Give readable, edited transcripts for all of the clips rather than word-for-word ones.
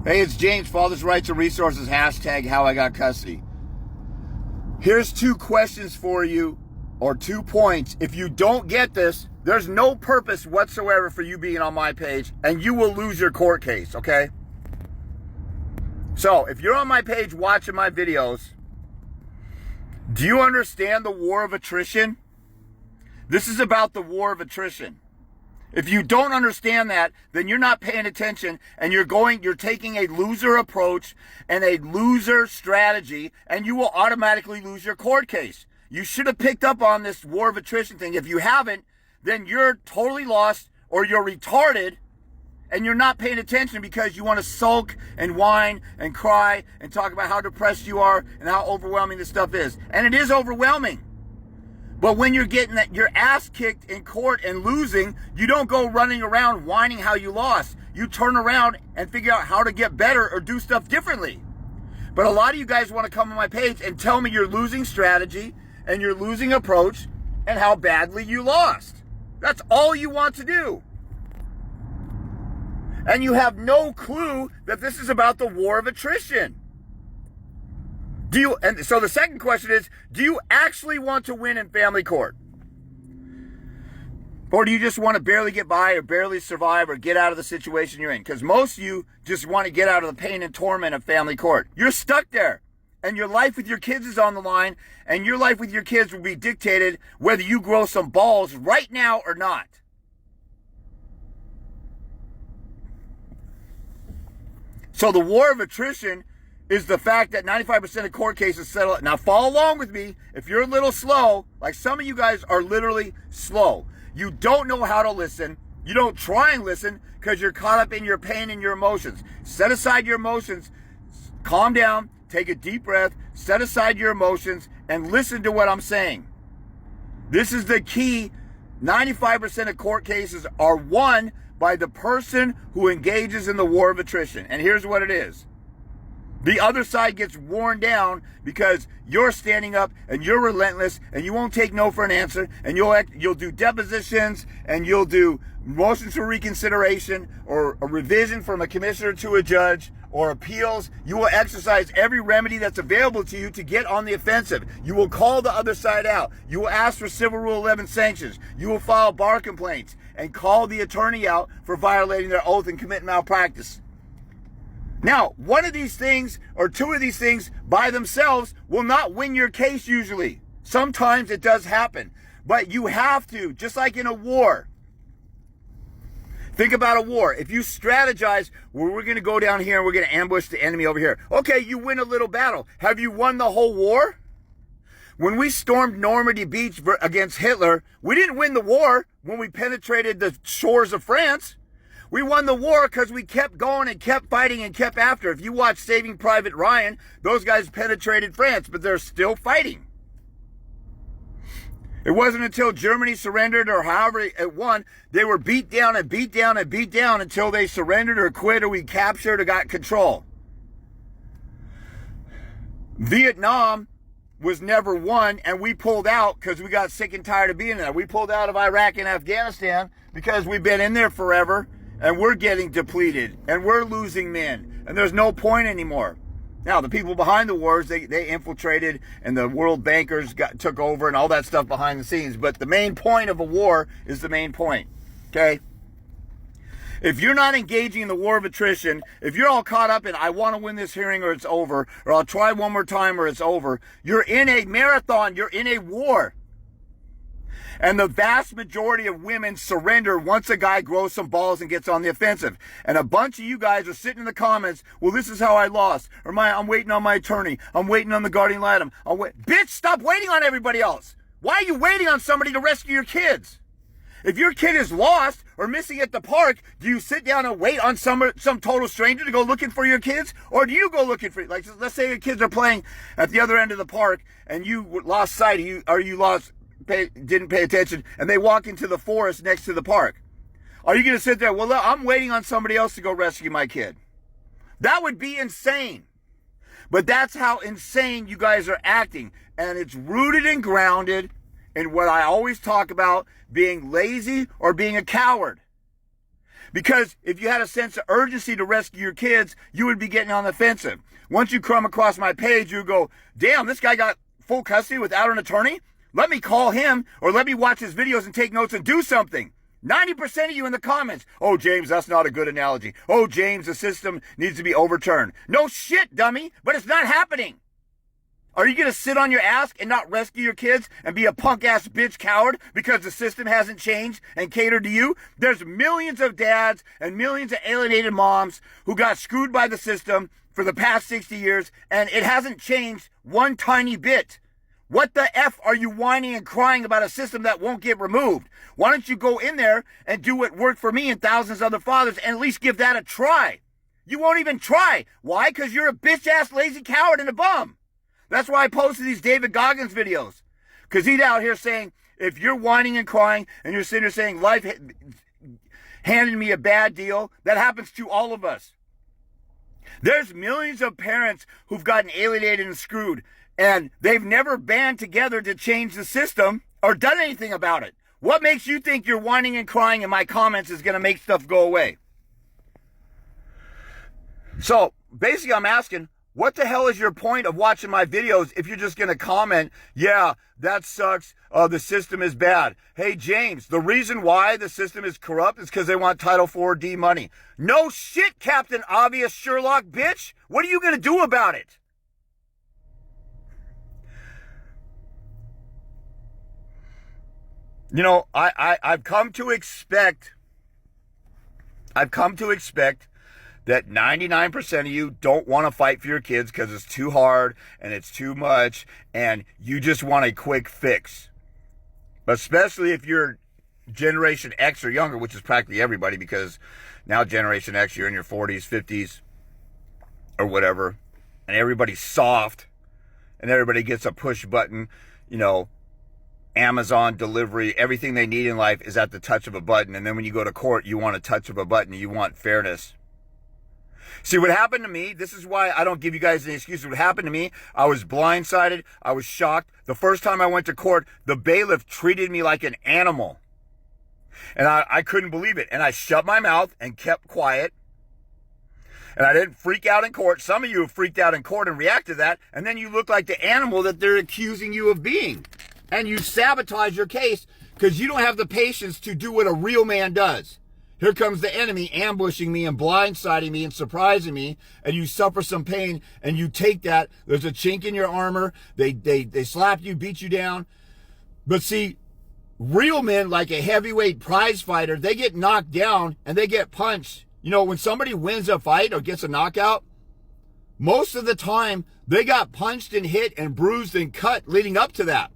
Hey, it's James, Father's Rights and Resources, hashtag how I got custody. Here's 2 questions for you, or 2 points. If you don't get this, there's no purpose whatsoever for you being on my page, and you will lose your court case, okay? So, if you're on my page watching my videos, do you understand the war of attrition? This is about the war of attrition. If you don't understand that, then you're not paying attention, and you're taking a loser approach and a loser strategy, and you will automatically lose your court case. You should have picked up on this war of attrition thing. If you haven't, then you're totally lost, or you're retarded, and you're not paying attention because you want to sulk and whine and cry and talk about how depressed you are and how overwhelming this stuff is. And it is overwhelming. But when you're getting your ass kicked in court and losing, you don't go running around whining how you lost. You turn around and figure out how to get better or do stuff differently. But a lot of you guys want to come on my page and tell me your losing strategy and your losing approach and how badly you lost. That's all you want to do. And you have no clue that this is about the war of attrition. And so the second question is, do you actually want to win in family court? Or do you just want to barely get by or barely survive or get out of the situation you're in? Because most of you just want to get out of the pain and torment of family court. You're stuck there. And your life with your kids is on the line. And your life with your kids will be dictated whether you grow some balls right now or not. So the war of attrition is the fact that 95% of court cases settle. Now follow along with me. If you're a little slow, like some of you guys are literally slow. You don't know how to listen. You don't try and listen because you're caught up in your pain and your emotions. Set aside your emotions. Calm down. Take a deep breath. Set aside your emotions and listen to what I'm saying. This is the key. 95% of court cases are won by the person who engages in the war of attrition. And here's what it is. The other side gets worn down because you're standing up and you're relentless and you won't take no for an answer, and you'll do depositions and you'll do motions for reconsideration or a revision from a commissioner to a judge or appeals. You will exercise every remedy that's available to you to get on the offensive. You will call the other side out. You will ask for Civil Rule 11 sanctions. You will file bar complaints and call the attorney out for violating their oath and commit malpractice. Now, one of these things or 2 of these things by themselves will not win your case usually. Sometimes it does happen, but you have to, just like in a war. Think about a war. If you strategize, well, we're going to go down here and we're going to ambush the enemy over here. Okay, you win a little battle. Have you won the whole war? When we stormed Normandy Beach against Hitler, we didn't win the war when we penetrated the shores of France. We won the war because we kept going and kept fighting and kept after. If you watch Saving Private Ryan, those guys penetrated France, but they're still fighting. It wasn't until Germany surrendered or however it won, they were beat down and beat down and beat down until they surrendered or quit or we captured or got control. Vietnam was never won, and we pulled out because we got sick and tired of being there. We pulled out of Iraq and Afghanistan because we've been in there forever. And we're getting depleted, and we're losing men, and there's no point anymore. Now, the people behind the wars, they infiltrated, and the world bankers took over, and all that stuff behind the scenes. But the main point of a war is the main point, okay? If you're not engaging in the war of attrition, if you're all caught up in, I want to win this hearing or it's over, or I'll try one more time or it's over, you're in a marathon, you're in a war. And the vast majority of women surrender once a guy grows some balls and gets on the offensive. And a bunch of you guys are sitting in the comments, well, this is how I lost. Or I'm waiting on my attorney. I'm waiting on the guardian ad litem. Bitch, stop waiting on everybody else. Why are you waiting on somebody to rescue your kids? If your kid is lost or missing at the park, do you sit down and wait on some total stranger to go looking for your kids? Or do you go looking for, like, let's say your kids are playing at the other end of the park and you lost sight of you, or you didn't pay attention, and they walk into the forest next to the park. Are you going to sit there, well, I'm waiting on somebody else to go rescue my kid? That would be insane. But that's how insane you guys are acting. And it's rooted and grounded in what I always talk about, being lazy or being a coward. Because if you had a sense of urgency to rescue your kids, you would be getting on the offensive. Once you come across my page, you go, damn, this guy got full custody without an attorney? Let me call him, or let me watch his videos and take notes and do something. 90% of you in the comments, oh, James, that's not a good analogy. Oh, James, the system needs to be overturned. No shit, dummy, but it's not happening. Are you going to sit on your ass and not rescue your kids and be a punk-ass bitch coward because the system hasn't changed and catered to you? There's millions of dads and millions of alienated moms who got screwed by the system for the past 60 years, and it hasn't changed one tiny bit. What the F are you whining and crying about a system that won't get removed? Why don't you go in there and do what worked for me and thousands of other fathers and at least give that a try? You won't even try. Why? Because you're a bitch-ass lazy coward and a bum. That's why I posted these David Goggins videos. Because he's out here saying, if you're whining and crying and you're sitting there saying life handed me a bad deal, that happens to all of us. There's millions of parents who've gotten alienated and screwed, and they've never band together to change the system or done anything about it. What makes you think your whining and crying in my comments is going to make stuff go away? So basically I'm asking, what the hell is your point of watching my videos if you're just going to comment, yeah, that sucks, the system is bad. Hey, James, the reason why the system is corrupt is because they want Title IV-D money. No shit, Captain Obvious Sherlock, bitch. What are you going to do about it? You know, I've come to expect that 99% of you don't want to fight for your kids because it's too hard and it's too much and you just want a quick fix. Especially if you're Generation X or younger, which is practically everybody, because now Generation X, you're in your 40s, 50s, or whatever, and everybody's soft and everybody gets a push button, you know, Amazon delivery, everything they need in life is at the touch of a button. And then when you go to court, you want a touch of a button. You want fairness. See, what happened to me, this is why I don't give you guys any excuses. What happened to me, I was blindsided. I was shocked. The first time I went to court, the bailiff treated me like an animal. And I couldn't believe it. And I shut my mouth and kept quiet. And I didn't freak out in court. Some of you have freaked out in court and reacted to that. And then you look like the animal that they're accusing you of being. And you sabotage your case because you don't have the patience to do what a real man does. Here comes the enemy ambushing me and blindsiding me and surprising me, and you suffer some pain, and you take that. There's a chink in your armor. They slap you, beat you down. But see, real men, like a heavyweight prize fighter, they get knocked down and they get punched. You know, when somebody wins a fight or gets a knockout, most of the time they got punched and hit and bruised and cut leading up to that.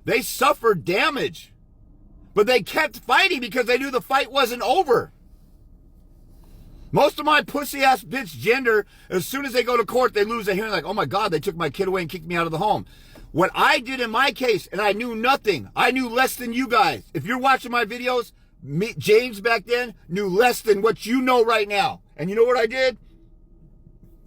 They suffered damage, but they kept fighting because they knew the fight wasn't over. Most of my pussy-ass bitch gender, as soon as they go to court, they lose their hearing like, oh my God, they took my kid away and kicked me out of the home. What I did in my case, and I knew nothing. I knew less than you guys. If you're watching my videos, James back then knew less than what you know right now. And you know what I did?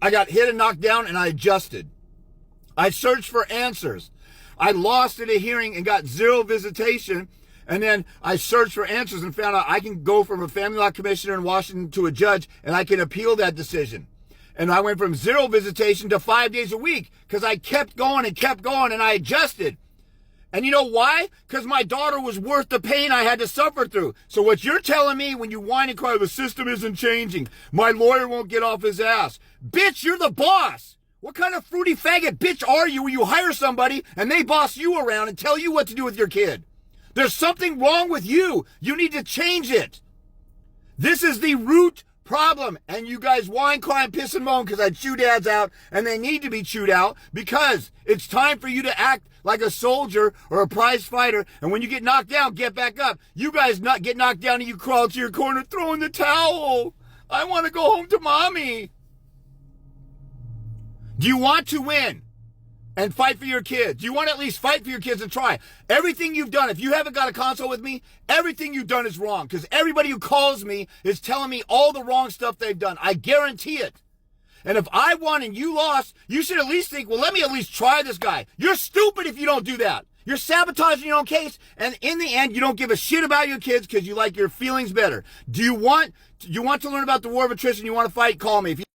I got hit and knocked down and I adjusted. I searched for answers. I lost at a hearing and got 0 visitation. And then I searched for answers and found out I can go from a family law commissioner in Washington to a judge and I can appeal that decision. And I went from 0 visitation to 5 days a week because I kept going and I adjusted. And you know why? Because my daughter was worth the pain I had to suffer through. So what you're telling me when you whine and cry, the system isn't changing, my lawyer won't get off his ass. Bitch, you're the boss. What kind of fruity faggot bitch are you when you hire somebody and they boss you around and tell you what to do with your kid? There's something wrong with you. You need to change it. This is the root problem. And you guys whine, cry, and piss and moan because I chew dads out and they need to be chewed out because it's time for you to act like a soldier or a prize fighter. And when you get knocked down, get back up. You guys not get knocked down and you crawl to your corner, throw in the towel. I want to go home to mommy. Do you want to win and fight for your kids? Do you want to at least fight for your kids and try? Everything you've done, if you haven't got a consult with me, everything you've done is wrong because everybody who calls me is telling me all the wrong stuff they've done. I guarantee it. And if I won and you lost, you should at least think, well, let me at least try this guy. You're stupid if you don't do that. You're sabotaging your own case, and in the end, you don't give a shit about your kids because you like your feelings better. Do you want You want to learn about the war of attrition, you want to fight, call me. If you